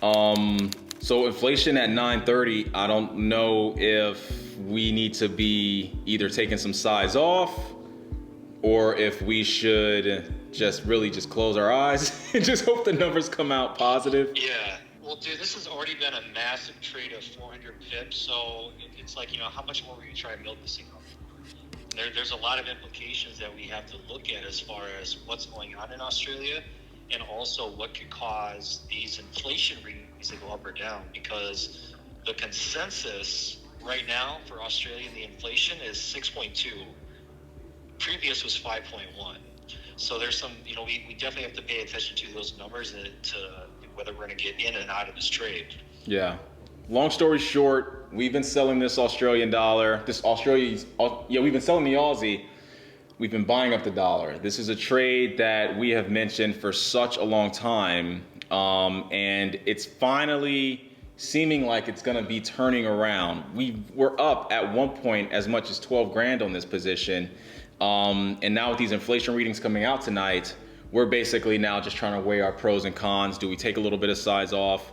So inflation at 930, I don't know if we need to be either taking some size off or if we should just really just close our eyes and just hope the numbers come out positive. Yeah. Well, dude, this has already been a massive trade of 400 pips. So it's like, how much more are you trying to milk this thing up? There's a lot of implications that we have to look at as far as what's going on in Australia, and also what could cause these inflation readings to go up or down, because the consensus right now for Australia, the inflation is 6.2. Previous was 5.1. So there's some, we definitely have to pay attention to those numbers and to whether we're going to get in and out of this trade. Yeah. Long story short, we've been selling this Australian dollar. We've been selling the Aussie. We've been buying up the dollar. This is a trade that we have mentioned for such a long time. And it's finally seeming like it's going to be turning around. We were up at one point as much as 12 grand on this position. And now with these inflation readings coming out tonight, we're basically now just trying to weigh our pros and cons. Do we take a little bit of size off?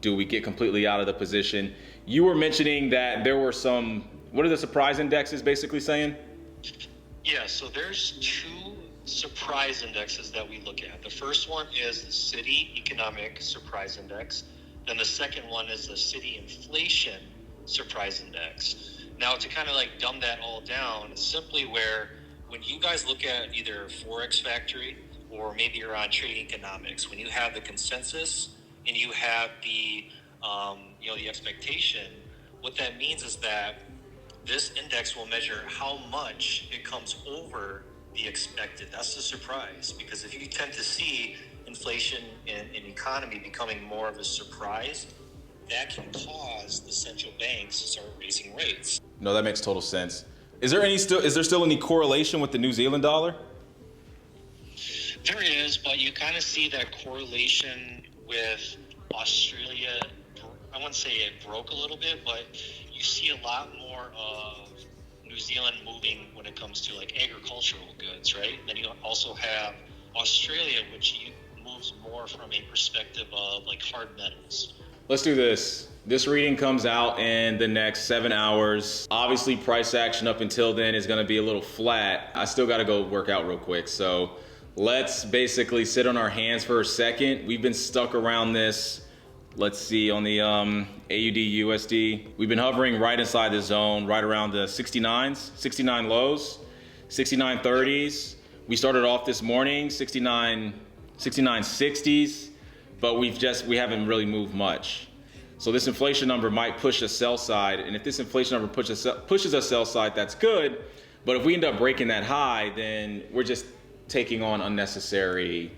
Do we get completely out of the position? You were mentioning that there were some, what are the surprise indexes basically saying? Yeah, so there's two surprise indexes that we look at. The first one is the City Economic Surprise Index. Then the second one is the City Inflation Surprise Index. Now, to kind of like dumb that all down, it's simply where when you guys look at either Forex Factory or maybe you're on Trading Economics, when you have the consensus and you have the the expectation, what that means is that this index will measure how much it comes over the expected. That's the surprise, because if you tend to see inflation in economy becoming more of a surprise, that can cause the central banks to start raising rates. No, that makes total sense. Is there still any correlation with the New Zealand dollar? There is, but you kind of see that correlation with Australia. I wouldn't say it broke a little bit, but you see a lot more of New Zealand moving when it comes to like agricultural goods, right? Then you also have Australia, which moves more from a perspective of like hard metals. Let's do this. This reading comes out in the next 7 hours. Obviously, price action up until then is going to be a little flat. I still got to go work out real quick. So let's basically sit on our hands for a second. We've been stuck around this. Let's see, on the AUD USD, we've been hovering right inside the zone, right around the 69s, 69 lows, 69 30s. We started off this morning 69 60s, but we haven't really moved much. So this inflation number might push us sell side, and if this inflation number pushes us sell side, that's good. But if we end up breaking that high, then we're just taking on unnecessary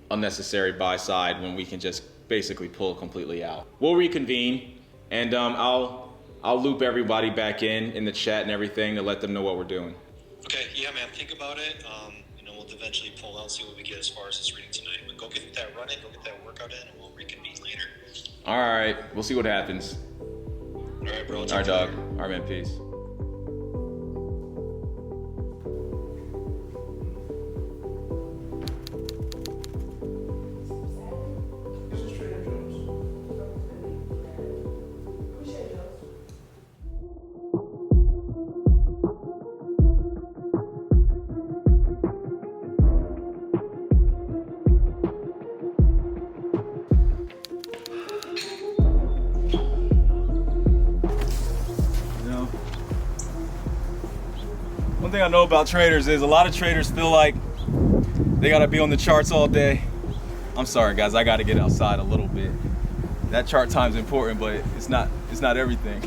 buy side when we can just basically pull completely out. We'll reconvene, and I'll loop everybody back in the chat and everything to let them know what we're doing. Okay, yeah, man, think about it. We'll eventually pull out, see what we get as far as this reading tonight. But go get that run in, go get that workout in, and we'll reconvene later. All right, we'll see what happens. All right, bro. All right, dog. All right, man, peace. One thing I know about traders is a lot of traders feel like they gotta be on the charts all day. I'm sorry guys, I gotta get outside a little bit. That chart time's important, but it's not everything.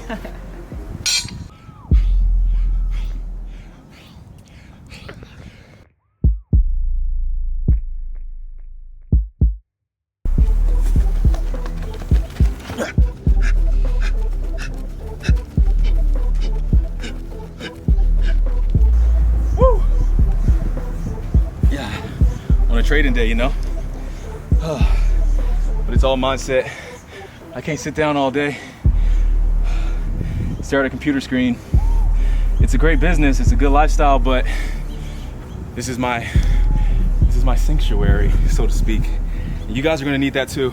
Trading day, but it's all mindset. I can't sit down all day, stare at a computer screen. It's a great business, it's a good lifestyle, but this is my sanctuary, so to speak. You guys are gonna need that too.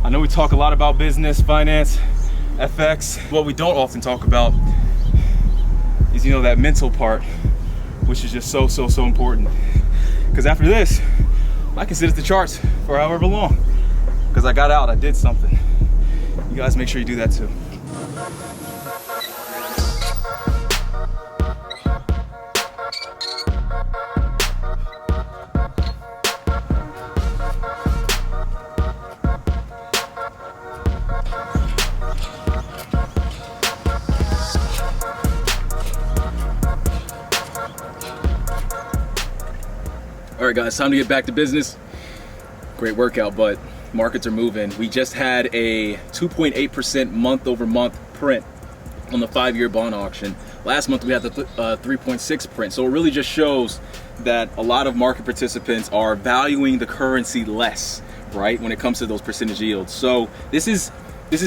I know we talk a lot about business, finance, FX. What we don't often talk about is, you know, that mental part, which is just so important. Because after this, I can sit at the charts for however long. Because I got out, I did something. You guys make sure you do that too. All right, guys, time to get back to business. Great workout, but markets are moving. We just had a 2.8% month-over-month print on the 5-year bond auction. Last month we had the 3.6 print. So it really just shows that a lot of market participants are valuing the currency less, right, when it comes to those percentage yields. So this is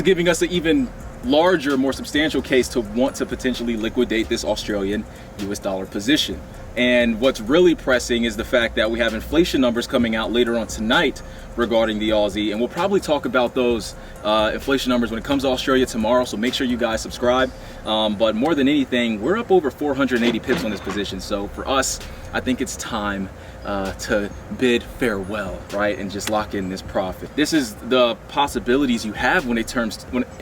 giving us an even larger, more substantial case to want to potentially liquidate this Australian US dollar position. And what's really pressing is the fact that we have inflation numbers coming out later on tonight regarding the Aussie, and we'll probably talk about those inflation numbers when it comes to Australia tomorrow, so make sure you guys subscribe. But more than anything, we're up over 480 pips on this position, so for us, I think it's time to bid farewell, right, and just lock in this profit. This is the possibilities you have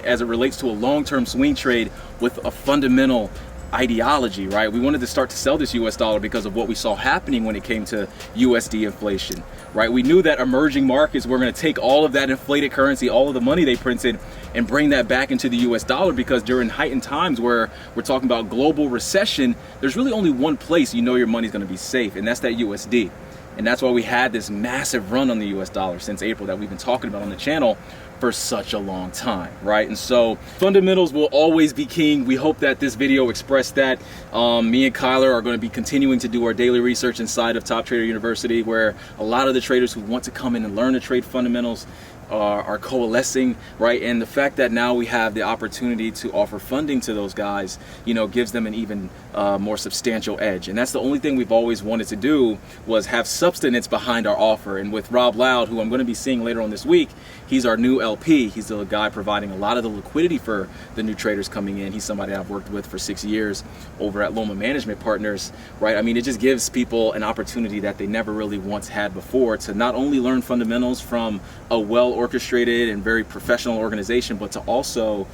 as it relates to a long-term swing trade with a fundamental ideology, right? We wanted to start to sell this US dollar because of what we saw happening when it came to USD inflation, right? We knew that emerging markets were going to take all of that inflated currency, all of the money they printed, and bring that back into the US dollar, because during heightened times where we're talking about global recession, there's really only one place you know your money's going to be safe, and that's that USD. And that's why we had this massive run on the US dollar since April that we've been talking about on the channel for such a long time, right? And so fundamentals will always be king. We hope that this video expressed that. Me and Kyler are going to be continuing to do our daily research inside of Top Trader University, where a lot of the traders who want to come in and learn to trade fundamentals are coalescing, right? And the fact that now we have the opportunity to offer funding to those guys, you know, gives them an even more substantial edge. And that's the only thing we've always wanted to do, was have substance behind our offer. And with Rob Loud, who I'm going to be seeing later on this week, he's our new LP. He's the guy providing a lot of the liquidity for the new traders coming in. He's somebody I've worked with for 6 years over at Loma Management Partners, right? I mean, it just gives people an opportunity that they never really once had before to not only learn fundamentals from a well-orchestrated and very professional organization, but to also,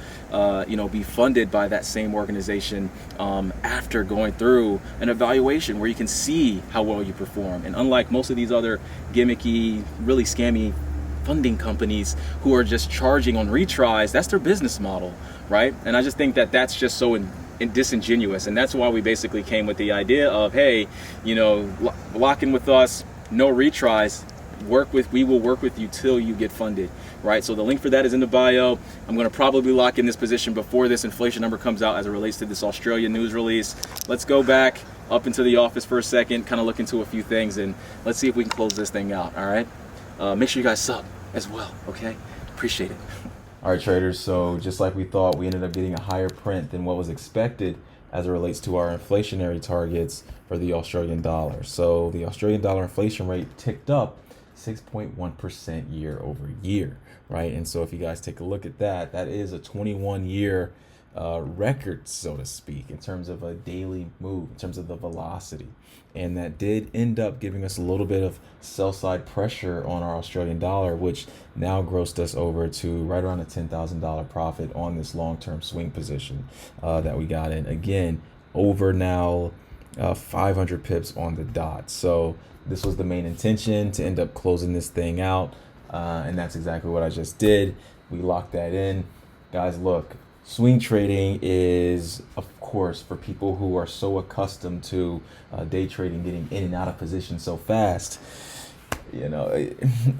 you know, be funded by that same organization after going through an evaluation where you can see how well you perform. And unlike most of these other gimmicky, really scammy funding companies who are just charging on retries, that's their business model, right? And I just think that that's just so disingenuous. And that's why we basically came with the idea of, hey, you know, lock in with us, no retries. We will work with you till you get funded, right? So the link for that is in the bio. I'm going to probably lock in this position before this inflation number comes out as it relates to this Australian news release. Let's go back up into the office for a second, kind of look into a few things, and let's see if we can close this thing out. All right, make sure you guys sub as well, okay? Appreciate it. All right, traders, so just like we thought, we ended up getting a higher print than what was expected as it relates to our inflationary targets for the Australian dollar. So the Australian dollar inflation rate ticked up 6.1% year over year, right? And so if you guys take a look at that, that is a 21-year record, so to speak, in terms of a daily move, in terms of the velocity. And that did end up giving us a little bit of sell-side pressure on our Australian dollar, which now grossed us over to right around a $10,000 profit on this long-term swing position that we got in. Again, over now 500 pips on the dot. So this was the main intention, to end up closing this thing out. And that's exactly what I just did. We locked that in. Guys, look, swing trading is, of course, for people who are so accustomed to day trading, getting in and out of position so fast. You know,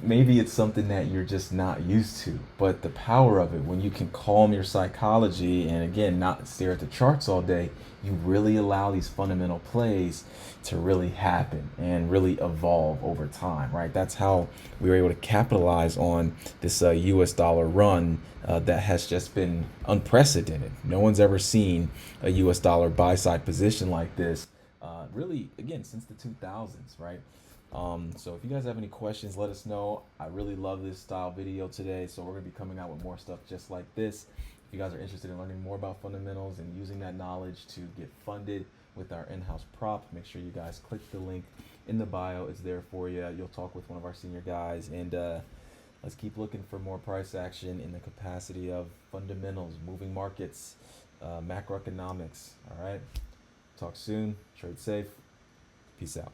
maybe it's something that you're just not used to, but the power of it, when you can calm your psychology and, again, not stare at the charts all day, you really allow these fundamental plays to really happen and really evolve over time, right? That's how we were able to capitalize on this US dollar run that has just been unprecedented. No one's ever seen a US dollar buy side position like this, really, again, since the 2000s, right? So if you guys have any questions, let us know. I really love this style video today, so we're gonna be coming out with more stuff just like this. If you guys are interested in learning more about fundamentals and using that knowledge to get funded with our in-house prop, make sure you guys click the link in the bio. It's there for you. You'll talk with one of our senior guys, and let's keep looking for more price action in the capacity of fundamentals, moving markets, macroeconomics. All right. Talk soon. Trade safe. Peace out.